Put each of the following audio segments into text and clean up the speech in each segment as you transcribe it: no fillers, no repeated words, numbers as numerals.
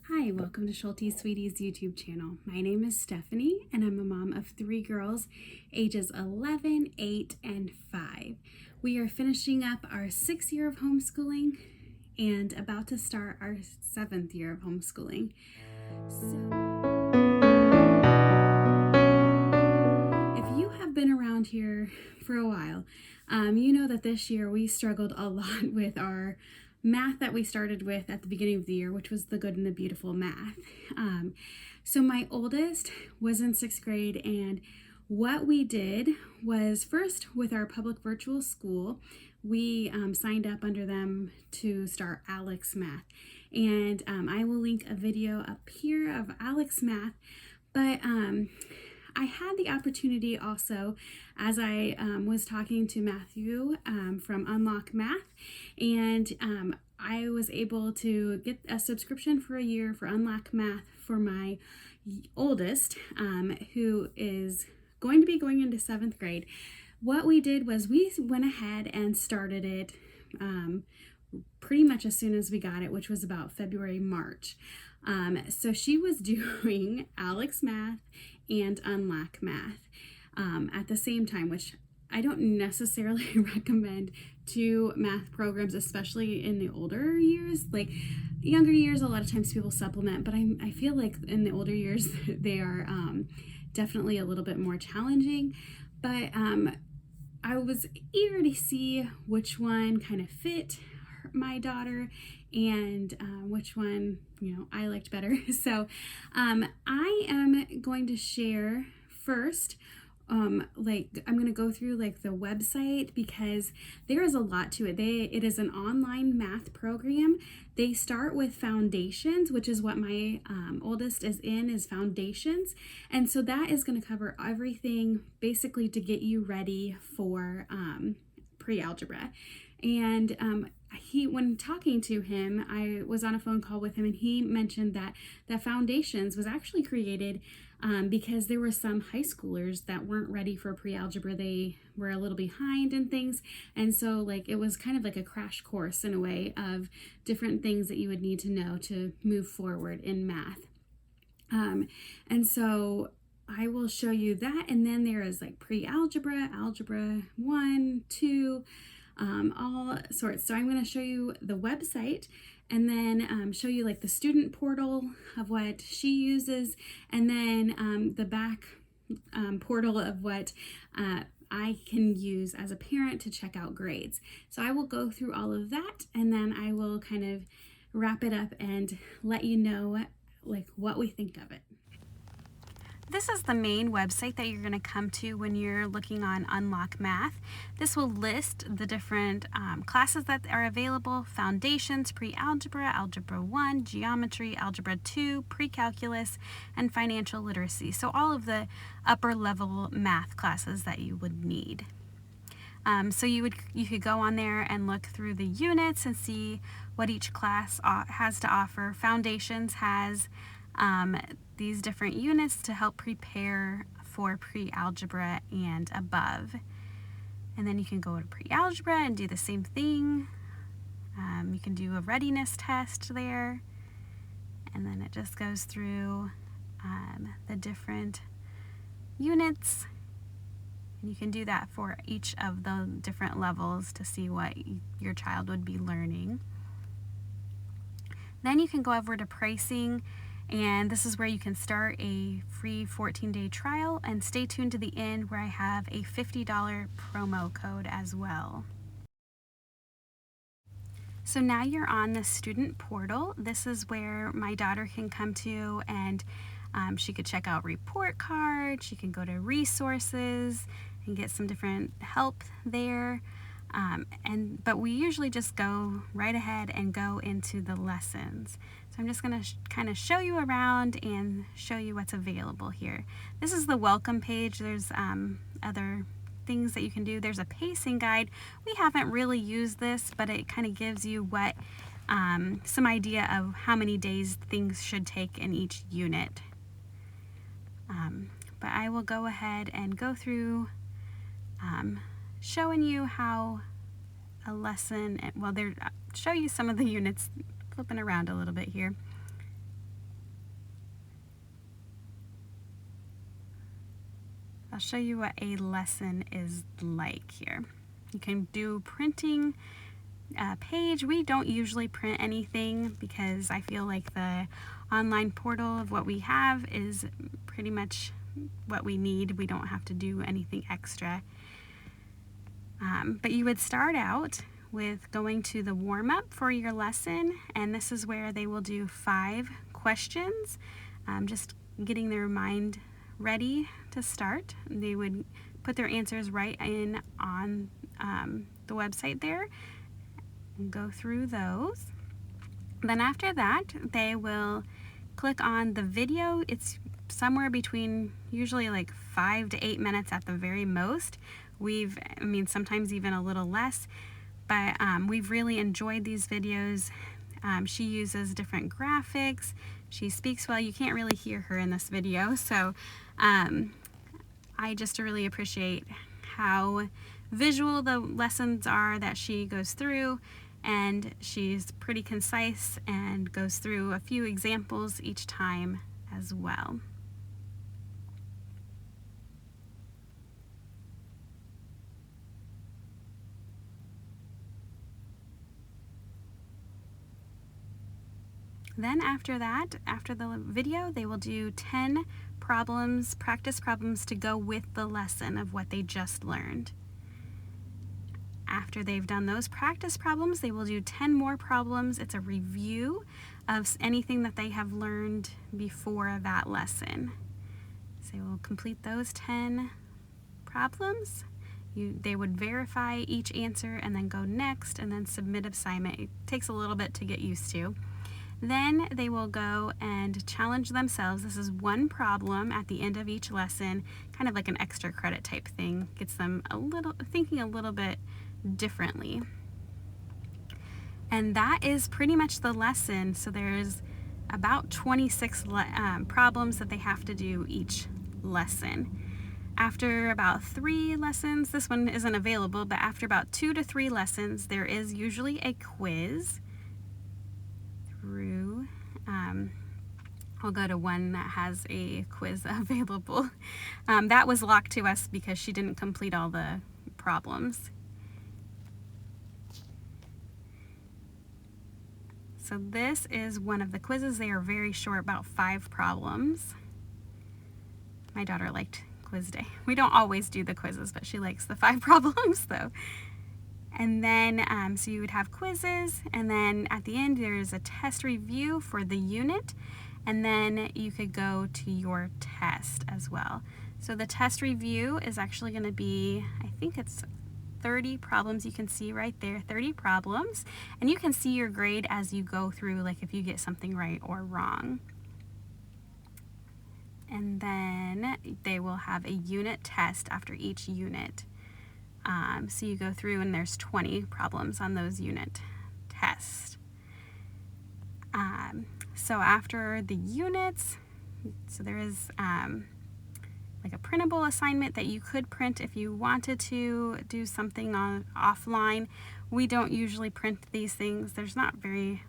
Hi, welcome to Schulte Sweeties YouTube channel. My name is Stephanie and I'm a mom of 3 girls ages 11, 8, and 5. We are finishing up our 6th year of homeschooling and about to start our 7th year of homeschooling. If you have been around here for a while, you know that this year we struggled a lot with our math that we started with at the beginning of the year, which was the good and the beautiful math. So my oldest was in 6th grade, and what we did was first with our public virtual school, we signed up under them to start Alex Math. And I will link a video up here of Alex Math, but I had the opportunity also, as I was talking to Matthew from Unlock Math, and I was able to get a subscription for a year for Unlock Math for my oldest, who is going to be going into 7th grade. What we did was we went ahead and started it pretty much as soon as we got it, which was about February, March. So she was doing Alex Math and Unlock Math at the same time, which I don't necessarily recommend to math programs, especially in the older years. Like younger years, a lot of times people supplement, but I feel like in the older years they are definitely a little bit more challenging. But I was eager to see which one kind of fit my daughter and which one I liked better. So I am going to share first I'm going to go through the website, because there is a lot to it. It is an online math program. They start with foundations, which is what my oldest is foundations, and so that is going to cover everything basically to get you ready for pre-algebra. And when talking to him, I was on a phone call with him, and he mentioned that the foundations was actually created because there were some high schoolers that weren't ready for pre-algebra. They were a little behind in things, and so it was kind of like a crash course in a way of different things that you would need to know to move forward in math. And so I will show you that, and then there is pre-algebra, algebra 1, 2, all sorts. So I'm going to show you the website, and then show you the student portal of what she uses, and then the back portal of what I can use as a parent to check out grades. So I will go through all of that, and then I will kind of wrap it up and let you know what we think of it. This is the main website that you're going to come to when you're looking on Unlock Math. This will list the different classes that are available: foundations, pre-algebra, algebra 1, geometry, algebra 2, pre-calculus, and financial literacy. So all of the upper level math classes that you would need. So you could go on there and look through the units and see what each class has to offer. Foundations has these different units to help prepare for pre-algebra and above. And then you can go to pre-algebra and do the same thing. You can do a readiness test there, and then it just goes through the different units, and you can do that for each of the different levels to see what your child would be learning. Then you can go over to pricing, and this is where you can start a free 14-day trial, and stay tuned to the end where I have a $50 promo code as well. So now you're on the student portal. This is where my daughter can come to, and she could check out report cards, she can go to resources and get some different help there. But we usually just go right ahead and go into the lessons. So I'm just going to kind of show you around and show you what's available here. This is the welcome page. There's other things that you can do. There's a pacing guide. We haven't really used this, but it kind of gives you some idea of how many days things should take in each unit. But I will go ahead and go through showing you how a lesson, show you some of the units, flipping around a little bit here. I'll show you what a lesson is like here. You can do printing a page. We don't usually print anything because I feel like the online portal of what we have is pretty much what we need. We don't have to do anything extra. But you would start out with going to the warm-up for your lesson, and this is where they will do 5 questions, just getting their mind ready to start. They would put their answers right in on the website there and go through those. Then after that, they will click on the video. It's somewhere between usually like 5 to 8 minutes at the very most. Sometimes even a little less, but we've really enjoyed these videos. She uses different graphics. She speaks well. You can't really hear her in this video, so I just really appreciate how visual the lessons are that she goes through, and she's pretty concise and goes through a few examples each time as well. Then after that, after the video, they will do 10 problems, practice problems to go with the lesson of what they just learned. After they've done those practice problems, they will do 10 more problems. It's a review of anything that they have learned before that lesson. So they will complete those 10 problems. They would verify each answer and then go next and then submit assignment. It takes a little bit to get used to. Then they will go and challenge themselves. This is one problem at the end of each lesson, kind of like an extra credit type thing. Gets them thinking a little bit differently. And that is pretty much the lesson. So there's about 26 problems that they have to do each lesson. After about 3 lessons, this one isn't available, but after about 2 to 3 lessons, there is usually a quiz. I'll go to one that has a quiz available. That was locked to us because she didn't complete all the problems. So this is one of the quizzes. They are very short, about 5 problems. My daughter liked quiz day. We don't always do the quizzes, but she likes the 5 problems though. And then, so you would have quizzes, and then at the end there's a test review for the unit, and then you could go to your test as well. So the test review is actually going to be, I think it's 30 problems. You can see right there, 30 problems, and you can see your grade as you go through, like if you get something right or wrong. And then they will have a unit test after each unit. So you go through and there's 20 problems on those unit tests. So after the units, so there is like a printable assignment that you could print if you wanted to do something offline. We don't usually print these things. There's not very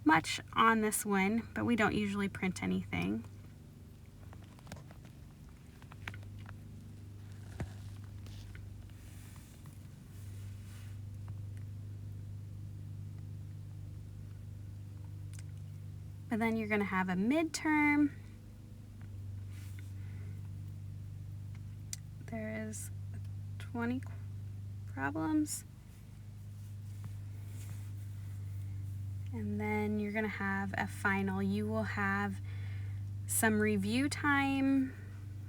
much on this one, but we don't usually print anything. But then you're going to have a midterm. There is 20 problems. And then you're going to have a final. You will have some review time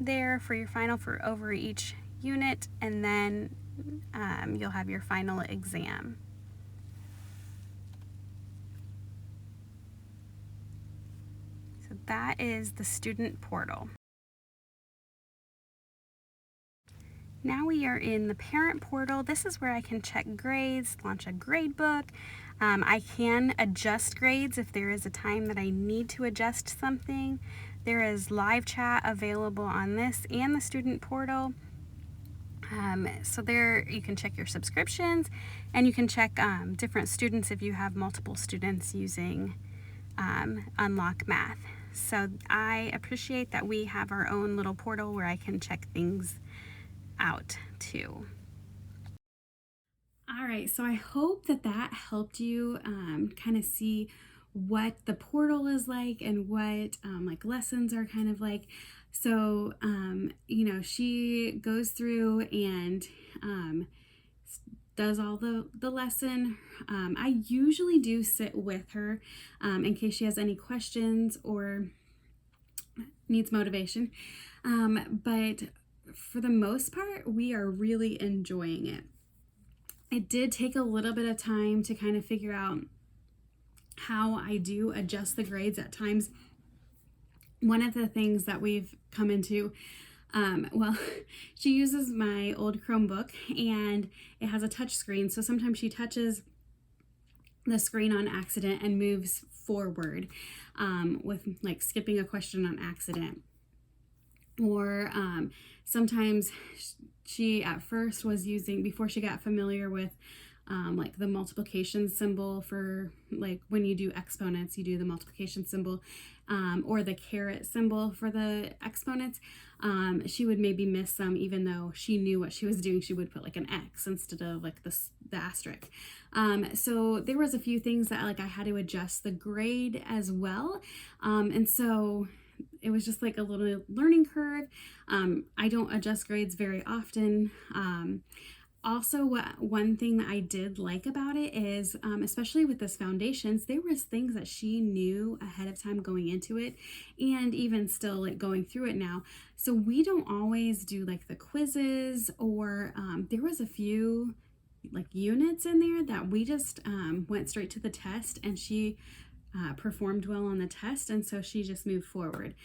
there for your final for over each unit, and then you'll have your final exam. That is the student portal. Now we are in the parent portal. This is where I can check grades, launch a grade book. I can adjust grades if there is a time that I need to adjust something. There is live chat available on this and the student portal. So there you can check your subscriptions, and you can check different students if you have multiple students using Unlock Math. So I appreciate that we have our own little portal where I can check things out too. All right, so I hope that that helped you kind of see what the portal is like and what like lessons are kind of like. So, she goes through and does all the lesson. I usually do sit with her in case she has any questions or needs motivation. But for the most part, we are really enjoying it. It did take a little bit of time to kind of figure out how I do adjust the grades at times. One of the things that we've come into, she uses my old Chromebook and it has a touch screen. So sometimes she touches the screen on accident and moves forward with like skipping a question on accident. Or sometimes she at first was using, before she got familiar with like the multiplication symbol for like when you do exponents, you do the multiplication symbol or the caret symbol for the exponents. She would maybe miss some, even though she knew what she was doing. She would put like an X instead of like the asterisk. So there was a few things that like I had to adjust the grade as well. And so it was just like a little learning curve. I don't adjust grades very often. Also, one thing that I did like about it is, especially with this foundations, there was things that she knew ahead of time going into it, and even still like going through it now. So we don't always do like the quizzes, or there was a few like units in there that we just went straight to the test, and she performed well on the test, and so she just moved forward.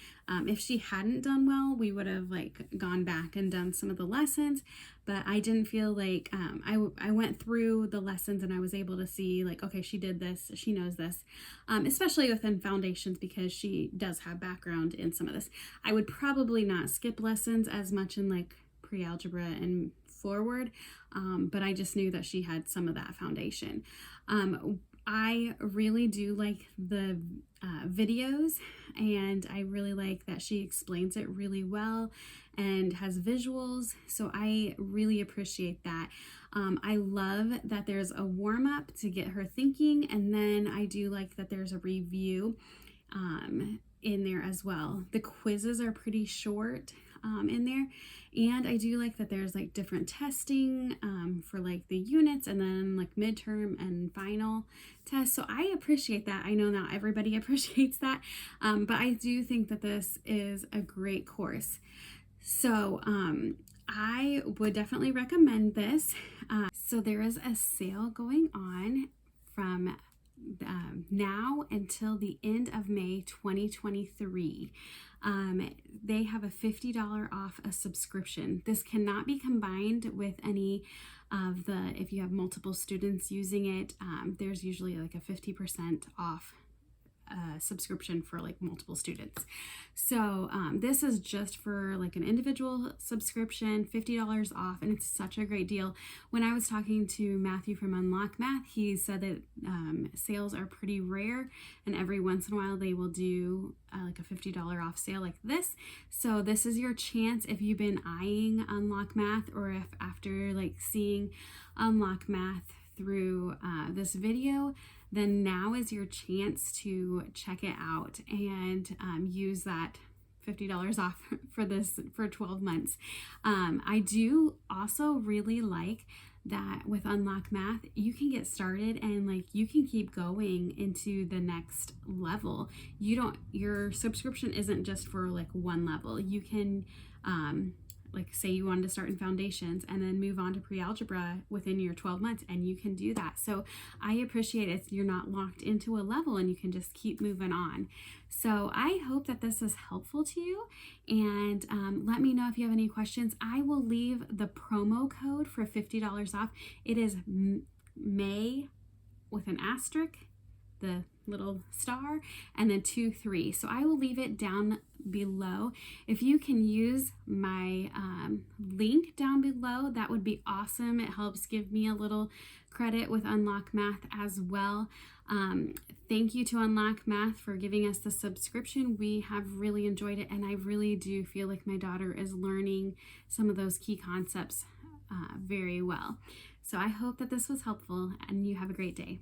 If she hadn't done well, we would have like gone back and done some of the lessons, but I didn't feel like I went through the lessons and I was able to see like, okay, she did this, she knows this, especially within foundations because she does have background in some of this. I would probably not skip lessons as much in like pre-algebra and forward, but I just knew that she had some of that foundation. I really do like the videos, and I really like that she explains it really well and has visuals, so I really appreciate that. I love that there's a warm-up to get her thinking, and then I do like that there's a review in there as well. The quizzes are pretty short in there, and I do like that there's like different testing for like the units, and then like midterm and final tests. So I appreciate that. I know not everybody appreciates that, but I do think that this is a great course. So I would definitely recommend this. So there is a sale going on from now until the end of May 2023. They have a $50 off a subscription. This cannot be combined with any of the, if you have multiple students using it, there's usually like a 50% off subscription for like multiple students. So this is just for like an individual subscription, $50 off, and it's such a great deal. When I was talking to Matthew from Unlock Math, he said that sales are pretty rare, and every once in a while they will do like a $50 off sale like this. So this is your chance if you've been eyeing Unlock Math, or if after like seeing Unlock Math through this video, then now is your chance to check it out and use that $50 off for this for 12 months. I do also really like that with Unlock Math, you can get started and like you can keep going into the next level. Your subscription isn't just for like one level. You can like say you wanted to start in foundations and then move on to pre-algebra within your 12 months, and you can do that. So I appreciate it. You're not locked into a level and you can just keep moving on. So I hope that this is helpful to you, and let me know if you have any questions. I will leave the promo code for $50 off. It is May with an asterisk, the little star, and then 23. So I will leave it down below. If you can use my link down below, that would be awesome. It helps give me a little credit with Unlock Math as well. Thank you to Unlock Math for giving us the subscription. We have really enjoyed it, and I really do feel like my daughter is learning some of those key concepts very well. So I hope that this was helpful, and you have a great day.